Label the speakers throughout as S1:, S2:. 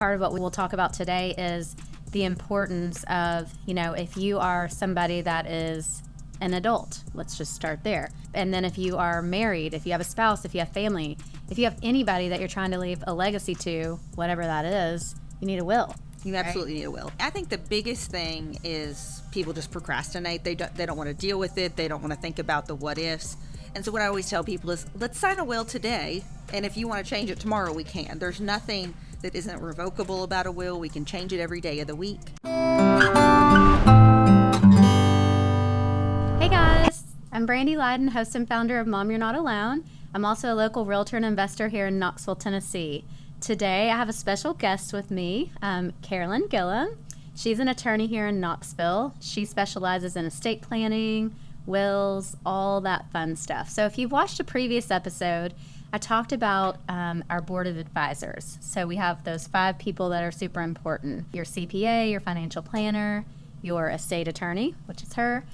S1: Part of what we will talk about today is the importance of, if you are somebody that is an adult, let's just start there. And then if you are married, if you have a spouse, if you have family, if you have anybody that you're trying to leave a legacy to, whatever that is, you need a will.
S2: You absolutely need a will. I think the biggest thing is people just procrastinate. They don't want to deal with it. They don't want to think about the what ifs. And so what I always tell people is, let's sign a will today, and if you want to change it tomorrow, we can. There's nothing that isn't revocable about a will. We can change it every day of the week.
S1: Hey guys, I'm Brandy, Lydon, host and founder of Mom, You're Not Alone. I'm also a local realtor and investor here in Knoxville, Tennessee. Today I have a special guest with me, Carolyn Gilliam. She's an attorney here in Knoxville. She specializes in estate planning, wills, all that fun stuff. So if you've watched a previous episode, I talked about our board of advisors. So we have those 5 people that are super important. Your CPA, your financial planner, your estate attorney, which is her,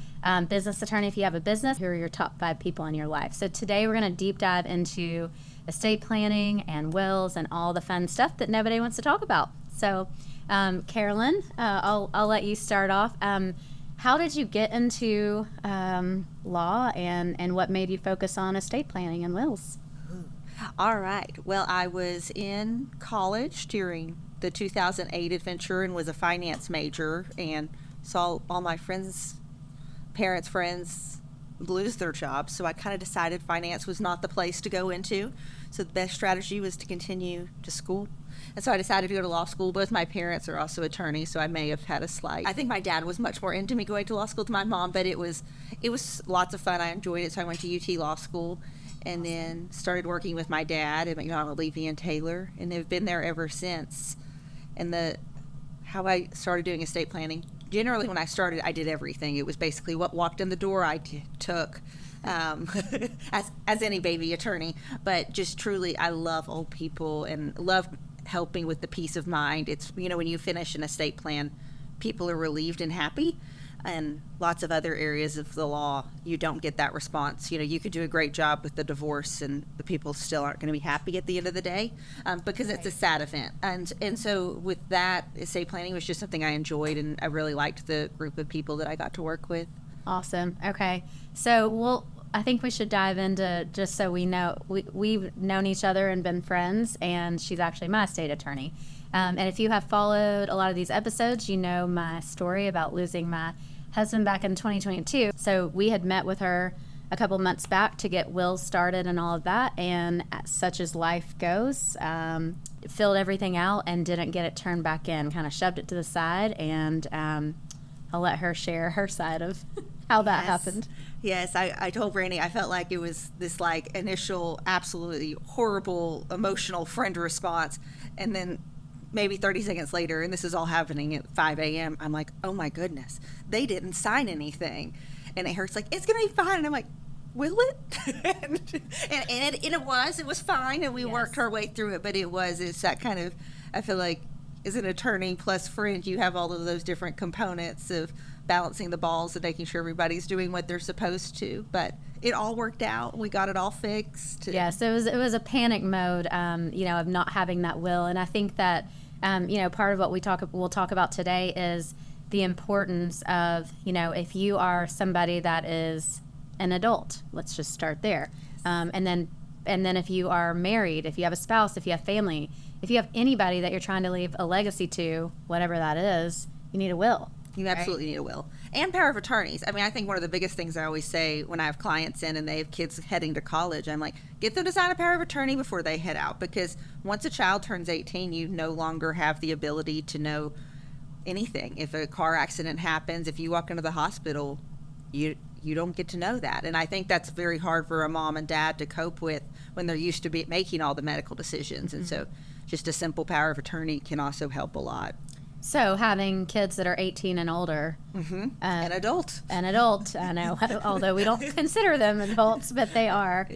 S1: business attorney if you have a business, who are your top 5 people in your life. So today we're going to deep dive into estate planning and wills and all the fun stuff that nobody wants to talk about. So Carolyn, I'll let you start off. How did you get into law and what made you focus on estate planning and wills?
S2: All right. Well, I was in college during the 2008 adventure and was a finance major and saw all my friends' friends lose their jobs. So I kind of decided finance was not the place to go into. So the best strategy was to continue to school. And so I decided to go to law school. Both my parents are also attorneys, so I may have had a slight. I think my dad was much more into me going to law school than my mom, but it was lots of fun. I enjoyed it. So I went to UT Law School and then started working with my dad at McDonald Levy Taylor, and have been there ever since. And how I started doing estate planning, generally when I started, I did everything. It was basically what walked in the door I took, as any baby attorney. But just truly, I love old people and love helping with the peace of mind. It's, when you finish an estate plan, people are relieved and happy. And lots of other areas of the law, you don't get that response. You could do a great job with the divorce and the people still aren't going to be happy at the end of the day, because it's a sad event. And so with that, estate planning was just something I enjoyed, and I really liked the group of people that I got to work with.
S1: Awesome. Okay. So I think we should dive into, just so we know, we've known each other and been friends, and she's actually my estate attorney. And if you have followed a lot of these episodes, you know my story about losing my husband back in 2022. So we had met with her a couple months back to get wills started and all of that. And such as life goes, filled everything out and didn't get it turned back in, kind of shoved it to the side. And I'll let her share her side of how that happened.
S2: Yes, I told Brandy I felt like it was this initial absolutely horrible emotional friend response, and then maybe 30 seconds later, and this is all happening at 5 a.m., I'm like, oh my goodness, they didn't sign anything. And it hurts like, it's going to be fine. And I'm like, will it? and it was fine, and we worked our way through it. But it's that kind of, I feel like, as an attorney plus friend, you have all of those different components of balancing the balls and making sure everybody's doing what they're supposed to. But it all worked out. We got it all fixed.
S1: Yes, it was a panic mode, of not having that will. And I think that, part of what we'll talk about today is the importance of, if you are somebody that is an adult, let's just start there. And then if you are married, if you have a spouse, if you have family, if you have anybody that you're trying to leave a legacy to, whatever that is, you need a will.
S2: You absolutely need a will. And power of attorneys. I mean, I think one of the biggest things I always say when I have clients in and they have kids heading to college, I'm like, get them to sign a power of attorney before they head out. Because once a child turns 18, you no longer have the ability to know anything. If a car accident happens, if you walk into the hospital, you don't get to know that. And I think that's very hard for a mom and dad to cope with when they're used to making all the medical decisions. Mm-hmm. And so just a simple power of attorney can also help a lot.
S1: So having kids that are 18 and older.
S2: Mm-hmm. An adult,
S1: I know, although we don't consider them adults, but they are.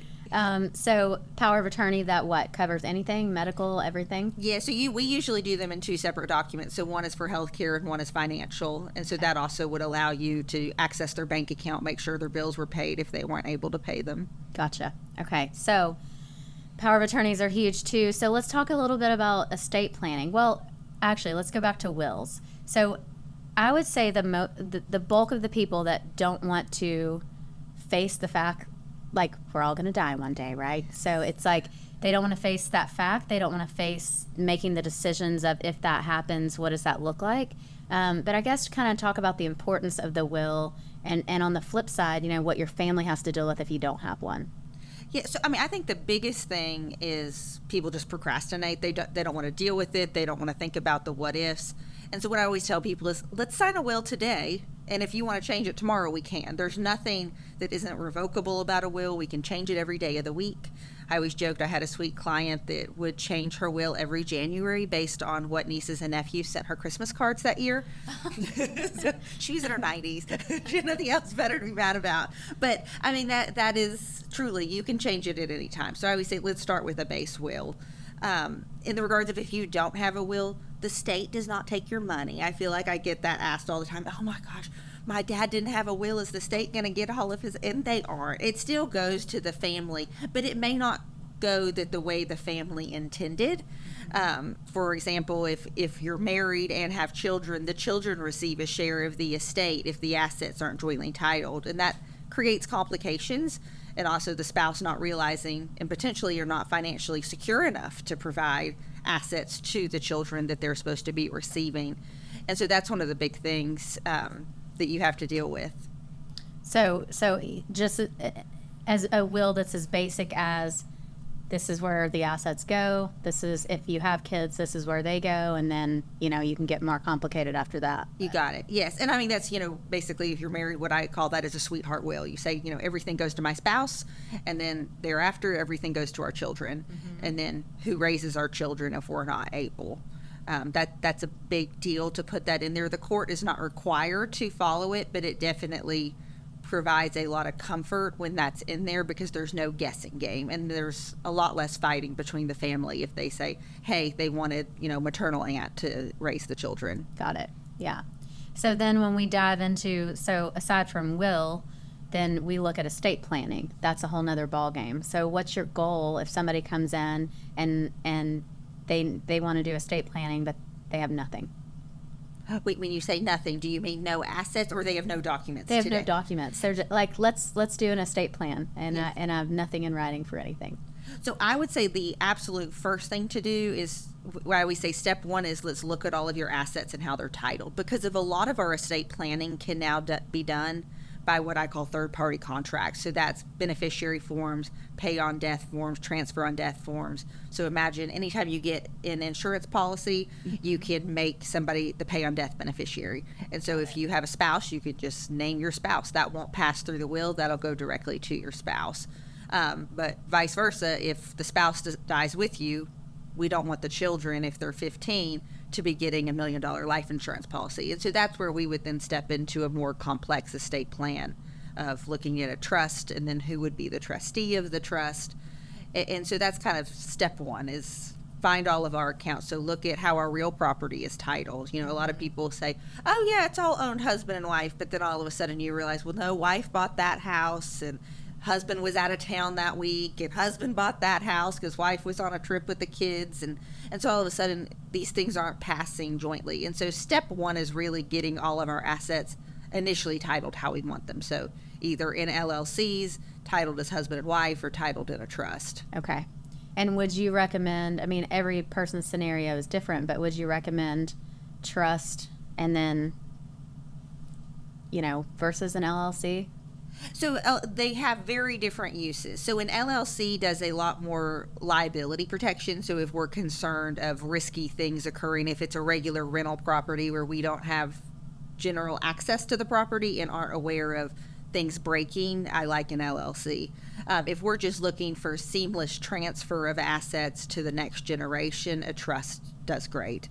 S1: So power of attorney, that covers anything, medical, everything?
S2: Yeah, so we usually do them in 2 separate documents. So one is for healthcare and one is financial. And so that also would allow you to access their bank account, make sure their bills were paid if they weren't able to pay them.
S1: Gotcha. Okay, so power of attorneys are huge too. So let's talk a little bit about estate planning. Well, actually, let's go back to wills. So I would say the bulk of the people that don't want to face the fact, like, we're all going to die one day, right? So it's like they don't want to face that fact. They don't want to face making the decisions of, if that happens, what does that look like? But I guess to kind of talk about the importance of the will, and on the flip side, what your family has to deal with if you don't have one.
S2: Yeah, so I mean, I think the biggest thing is people just procrastinate. They don't want to deal with it. They don't want to think about the what ifs. And so what I always tell people is, let's sign a will today, and if you want to change it tomorrow, we can. There's nothing that isn't revocable about a will. We can change it every day of the week. I always joked I had a sweet client that would change her will every January based on what nieces and nephews sent her Christmas cards that year. So she was in her 90s. She had nothing else better to be mad about. But I mean, that is truly, you can change it at any time. So I always say, let's start with a base will. In the regards of, if you don't have a will, the state does not take your money. I feel like I get that asked all the time. Oh my gosh, my dad didn't have a will. Is the state going to get all of his? And they aren't. It still goes to the family, but it may not go the way the family intended. For example, if you're married and have children, the children receive a share of the estate if the assets aren't jointly titled, and that creates complications. And also the spouse not realizing, and potentially you're not financially secure enough to provide assets to the children that they're supposed to be receiving. And so that's one of the big things that you have to deal with.
S1: So just as a will that's as basic as, this is where the assets go, this is, if you have kids, this is where they go, and then, you can get more complicated after that.
S2: You got it. Yes. And I mean, that's, basically, if you're married, what I call that is a sweetheart will. You say, everything goes to my spouse, and then thereafter, everything goes to our children. Mm-hmm. And then who raises our children if we're not able. That's a big deal to put that in there. The court is not required to follow it, but it definitely provides a lot of comfort when that's in there, because there's no guessing game, and there's a lot less fighting between the family if they say, hey, they wanted, maternal aunt to raise the children.
S1: Got it. Yeah. So then when we dive into, so aside from will, then we look at estate planning. That's a whole nother ball game. So what's your goal if somebody comes in and they want to do estate planning, but they have nothing?
S2: Wait, when you say nothing, do you mean no assets, or they have no documents?
S1: They have
S2: today?
S1: no documents. They're just like, let's do an estate plan, and
S2: Yes.
S1: I have nothing in writing for anything.
S2: So I would say the absolute first thing to do is, what I always say, step one is, let's look at all of your assets and how they're titled, because of a lot of our estate planning can now be done by what I call third-party contracts. So that's beneficiary forms, pay on death forms, transfer on death forms. So imagine anytime you get an insurance policy, you can make somebody the pay on death beneficiary. And so if you have a spouse, you could just name your spouse. That won't pass through the will. That'll go directly to your spouse. But vice versa, if the spouse dies with you, we don't want the children, if they're 15, to be getting $1 million life insurance policy. And so that's where we would then step into a more complex estate plan of looking at a trust, and then who would be the trustee of the trust. And so that's kind of step one, is find all of our accounts. So look at how our real property is titled. A lot of people say, oh yeah, it's all owned husband and wife, but then all of a sudden you realize, well, no, wife bought that house, and husband was out of town that week, and husband bought that house because wife was on a trip with the kids, and so all of a sudden these things aren't passing jointly. And so step one is really getting all of our assets initially titled how we want them. So either in LLCs, titled as husband and wife, or titled in a trust.
S1: Okay. And would you recommend, I mean, every person's scenario is different, but would you recommend trust and then, versus an LLC?
S2: So they have very different uses. So an LLC does a lot more liability protection. So if we're concerned of risky things occurring, if it's a regular rental property where we don't have general access to the property and aren't aware of things breaking, I like an LLC. If we're just looking for seamless transfer of assets to the next generation, a trust does great.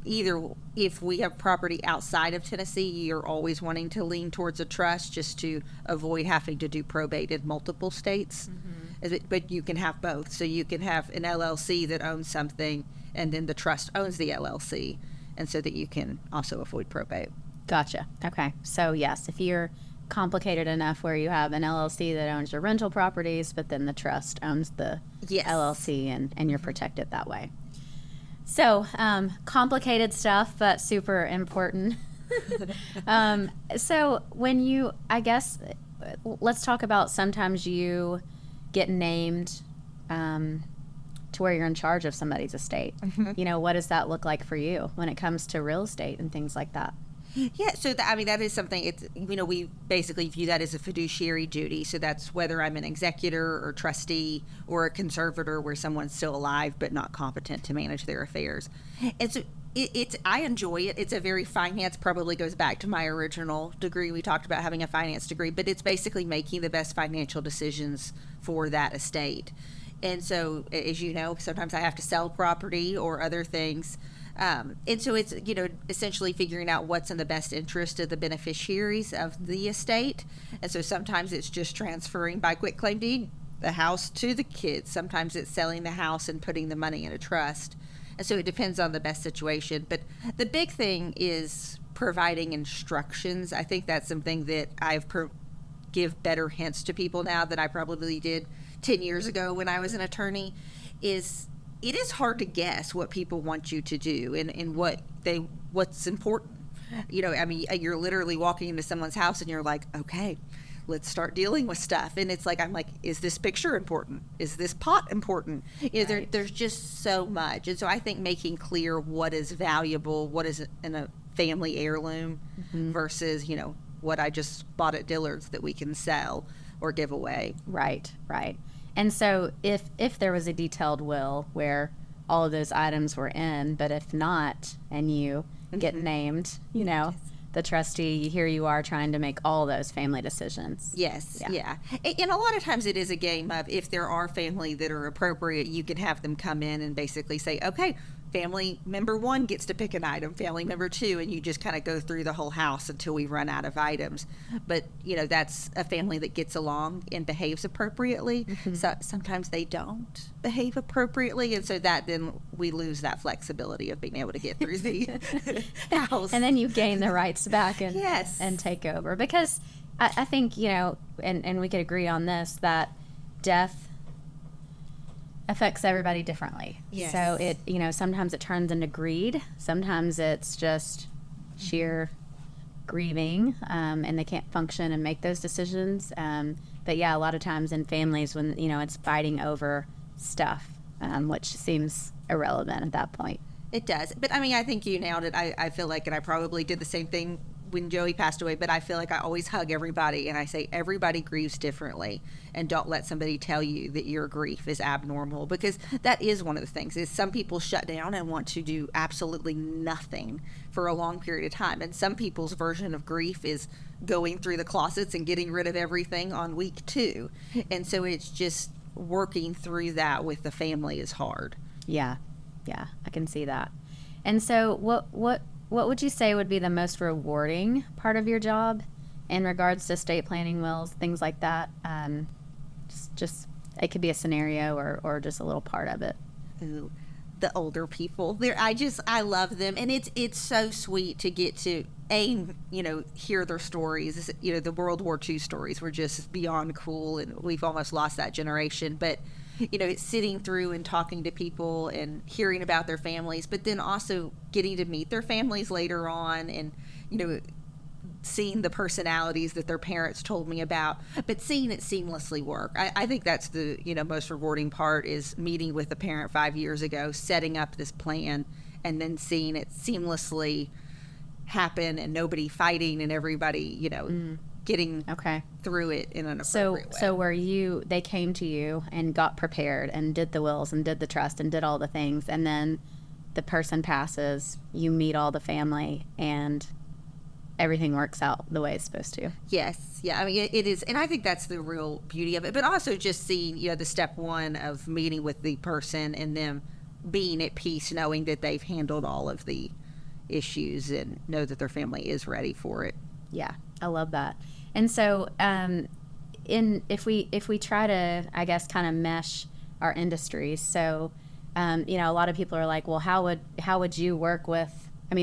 S2: Either if we have property outside of Tennessee, you're always wanting to lean towards a trust just to avoid having to do probate in multiple states. Mm-hmm. But you can have both. So you can have an LLC that owns something, and then the trust owns the LLC, and so that you can also avoid probate.
S1: Gotcha. Okay. So yes, if you're complicated enough where you have an LLC that owns your rental properties, but then the trust owns the
S2: Yes.
S1: LLC, and you're protected that way. So, complicated stuff, but super important. So when you, I guess, let's talk about sometimes you get named to where you're in charge of somebody's estate. What does that look like for you when it comes to real estate and things like that?
S2: Yeah, so that is something. It's we basically view that as a fiduciary duty. So that's whether I'm an executor or trustee or a conservator, where someone's still alive but not competent to manage their affairs. And so I enjoy it. It's a very finance. Probably goes back to my original degree. We talked about having a finance degree, but it's basically making the best financial decisions for that estate. And so, as you know, sometimes I have to sell property or other things. And so it's, essentially figuring out what's in the best interest of the beneficiaries of the estate. And so sometimes it's just transferring by quitclaim deed the house to the kids. Sometimes it's selling the house and putting the money in a trust. And so it depends on the best situation. But the big thing is providing instructions. I think that's something that give better hints to people now than I probably did 10 years ago when I was an attorney. It is hard to guess what people want you to do and what's important. You're literally walking into someone's house and you're like, okay, let's start dealing with stuff. And it's like, I'm like, is this picture important? Is this pot important?
S1: Right.
S2: There's just so much. And so I think making clear what is valuable, what is in a family heirloom versus, what I just bought at Dillard's that we can sell or give away.
S1: Right. And so if there was a detailed will where all of those items were in, but if not, and you get named, the trustee, here you are trying to make all those family decisions.
S2: Yes, yeah. And a lot of times it is a game of, if there are family that are appropriate, you can have them come in and basically say, okay, family member 1 gets to pick an item, family member 2, and you just kind of go through the whole house until we run out of items. But, that's a family that gets along and behaves appropriately. So sometimes they don't behave appropriately, and so that then we lose that flexibility of being able to get through the house.
S1: And then you gain the rights back and
S2: Yes.
S1: and take over. Because I think, and we could agree on this, that death affects everybody differently.
S2: Yes.
S1: So it, sometimes it turns into greed. Sometimes it's just sheer grieving, and they can't function and make those decisions. But yeah, a lot of times in families when, it's fighting over stuff, which seems irrelevant at that point.
S2: It does. But I think you nailed it. I feel like, and I probably did the same thing when Joey passed away, but I feel like I always hug everybody and I say everybody grieves differently, and don't let somebody tell you that your grief is abnormal, because that is one of the things is some people shut down and want to do absolutely nothing for a long period of time. And some people's version of grief is going through the closets and getting rid of everything on week 2. And so it's just working through that with the family is hard.
S1: Yeah, I can see that. And so what would you say would be the most rewarding part of your job in regards to estate planning, wills, things like that? Just it could be a scenario or just a little part of it.
S2: Ooh, the older people. I love them, and it's so sweet to get to hear their stories. The World War II stories were just beyond cool, and we've almost lost that generation. But it's sitting through and talking to people and hearing about their families, but then also getting to meet their families later on, and seeing the personalities that their parents told me about, but seeing it seamlessly work. I think that's the most rewarding part, is meeting with a parent 5 years ago, setting up this plan, and then seeing it seamlessly happen, and nobody fighting, and everybody getting through it in an appropriate way.
S1: So where they came to you and got prepared and did the wills and did the trust and did all the things, and then the person passes, you meet all the family, and everything works out the way it's supposed to.
S2: Yes. Yeah. It is. And I think that's the real beauty of it. But also just seeing, the step 1 of meeting with the person and them being at peace, knowing that they've handled all of the issues and know that their family is ready for it.
S1: Yeah. I love that. And so, if we try to, I guess, kind of mesh our industries, so, a lot of people are like, well, how would you work with,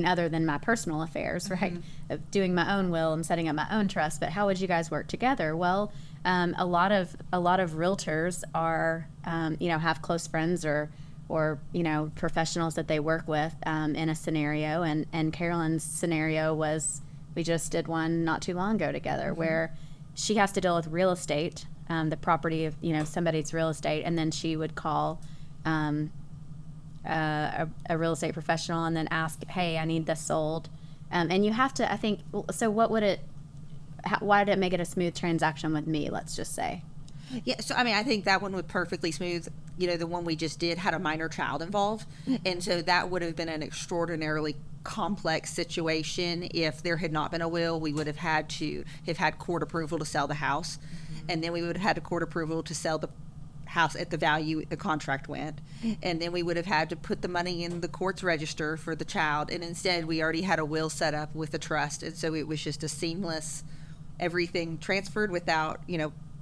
S1: other than my personal affairs, right, of doing my own will and setting up my own trust, but how would you guys work together? Well, a lot of realtors are, have close friends or professionals that they work with in a scenario. And Carolyn's scenario was, we just did one not too long ago together, where she has to deal with real estate, the property of somebody's real estate, and then she would call a real estate professional and then ask, hey, I need this sold. And you have to, I think, so why did it make it a smooth transaction with me, let's just say?
S2: Yeah, so I think that one was perfectly smooth. The one we just did had a minor child involved, and so that would have been an extraordinarily complex situation. If there had not been a will, we would have had to have had court approval to sell the house, and then we would have had a court approval to sell the house at the value the contract went, and then we would have had to put the money in the court's register for the child, and instead we already had a will set up with a trust, and so it was just a seamless, everything transferred without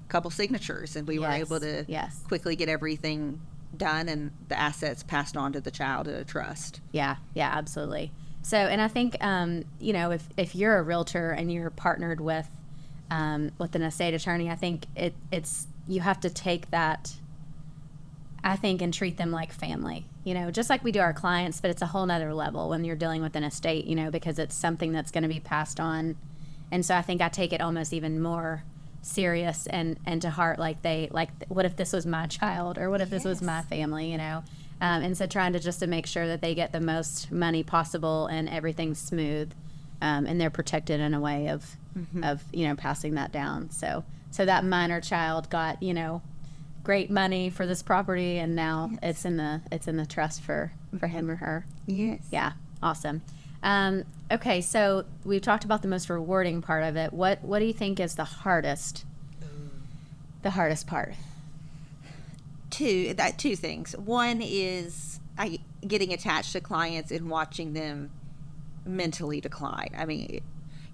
S2: couple signatures, and we were able to quickly get everything done and the assets passed on to the child in a trust.
S1: Yeah, absolutely. So, and I think if you're a realtor and you're partnered with an estate attorney, I think it's you have to take that, I think, and treat them like family, just like we do our clients, but it's a whole nother level when you're dealing with an estate, because it's something that's going to be passed on. And so I think I take it almost even more serious and to heart, like what if this was my child, or what if this was my family, and so trying to make sure that they get the most money possible and everything's smooth, and they're protected in a way of passing that down. So that minor child got great money for this property, and now it's in the trust for him or her. Yeah, awesome. Okay, so we've talked about the most rewarding part of it. What do you think is the hardest part?
S2: Two things. One is getting attached to clients and watching them mentally decline.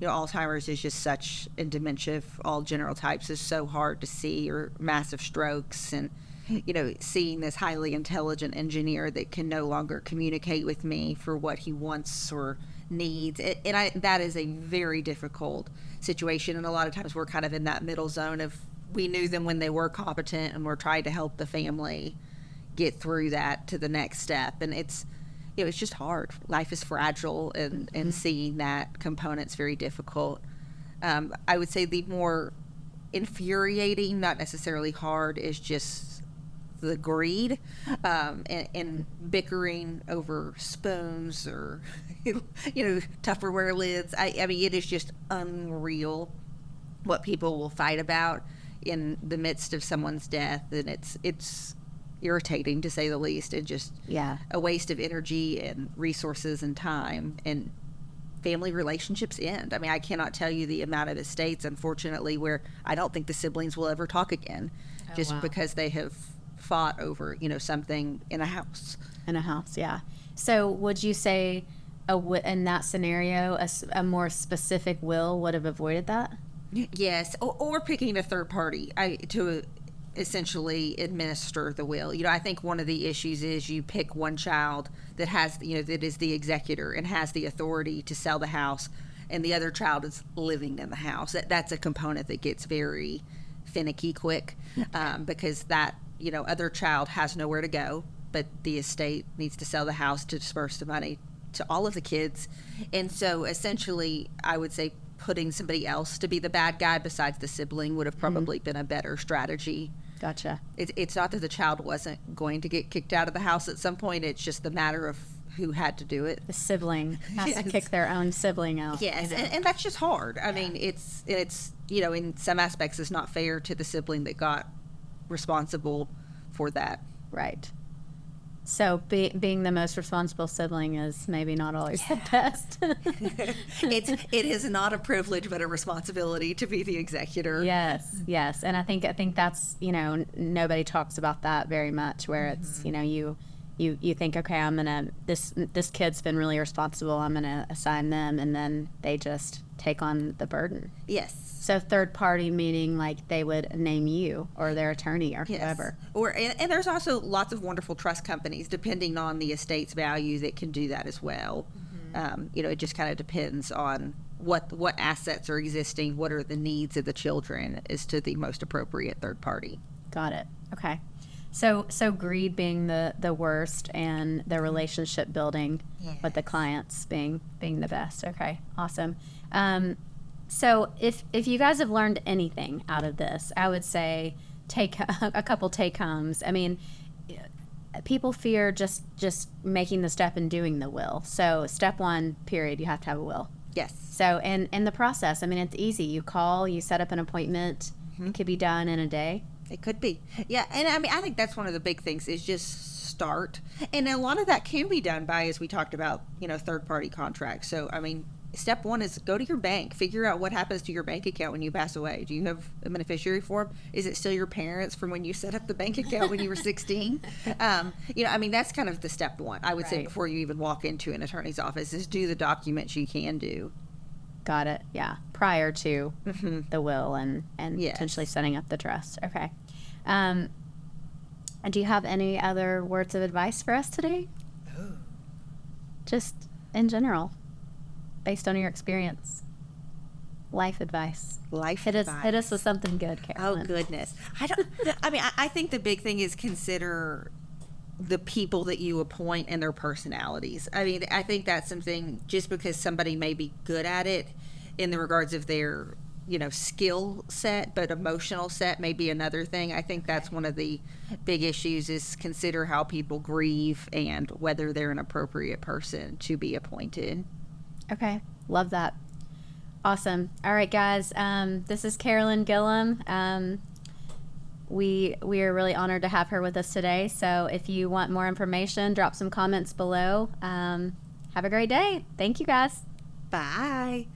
S2: Alzheimer's is just such, and dementia of all general types is so hard to see, or massive strokes, and seeing this highly intelligent engineer that can no longer communicate with me for what he wants or needs. That is a very difficult situation. And a lot of times we're kind of in that middle zone of, we knew them when they were competent, and we're trying to help the family get through that to the next step. And it's just hard. Life is fragile, and seeing that component's very difficult. I would say the more infuriating, not necessarily hard, is just the greed, and bickering over spoons or Tupperware lids. It is just unreal what people will fight about in the midst of someone's death, and it's irritating, to say the least, and just a waste of energy and resources and time, and family relationships end. I cannot tell you the amount of estates, unfortunately, where I don't think the siblings will ever talk again, because they have fought over something in a house.
S1: Yeah. So would you say in that scenario a more specific will would have avoided that?
S2: Yes, or picking a third party to essentially administer the will. I think one of the issues is you pick one child that has that is the executor and has the authority to sell the house, and the other child is living in the house. That's a component that gets very finicky quick, because that other child has nowhere to go, but the estate needs to sell the house to disperse the money to all of the kids. And so essentially, I would say putting somebody else to be the bad guy besides the sibling would have probably been a better strategy.
S1: Gotcha.
S2: It's not that the child wasn't going to get kicked out of the house at some point. It's just the matter of who had to do it.
S1: The sibling has to kick their own sibling out.
S2: Yes, and that's just hard. It's in some aspects it's not fair to the sibling that got responsible for that.
S1: Right. So being the most responsible sibling is maybe not always the best.
S2: It is not a privilege, but a responsibility to be the executor.
S1: Yes. And I think that's, nobody talks about that very much, where it's, you think, okay, this kid's been really responsible, I'm going to assign them, and then they just take on the burden.
S2: Yes.
S1: So third party meaning like they would name you or their attorney or whoever.
S2: And there's also lots of wonderful trust companies, depending on the estate's value, that can do that as well. It just kind of depends on what assets are existing, what are the needs of the children, as to the most appropriate third party.
S1: Got it. Okay. So greed being the worst, and the relationship building with the clients being the best. Okay, awesome. So if you guys have learned anything out of this, I would say take a couple take homes. I mean, people fear just making the step and doing the will. So step one, period, you have to have a will.
S2: Yes.
S1: So and the process, I mean, it's easy. You call, you set up an appointment. It could be done in a day.
S2: It could be. Yeah, and I mean, I think that's one of the big things is just start. And a lot of that can be done by, as we talked about, third-party contracts. So, I mean, step one is go to your bank. Figure out what happens to your bank account when you pass away. Do you have a beneficiary form? Is it still your parents from when you set up the bank account when you were 16? I mean, that's kind of the step one, I would say, before you even walk into an attorney's office, is do the documents you can do.
S1: Got it. Yeah. Prior to the will and
S2: Yes.
S1: potentially setting up the trust. Okay. And do you have any other words of advice for us today?
S2: Oh.
S1: Just in general, based on your experience. Life advice. Hit us with something good, Carolyn.
S2: Oh, goodness. I think the big thing is consider the people that you appoint and their personalities. I mean, I think that's something, just because somebody may be good at it in the regards of their, skill set, but emotional set may be another thing. I think that's one of the big issues, is consider how people grieve and whether they're an appropriate person to be appointed.
S1: Okay. Love that. Awesome. All right, guys. This is Carolyn Gilliam. We are really honored to have her with us today. So if you want more information, drop some comments below. Have a great day. Thank you, guys.
S2: Bye.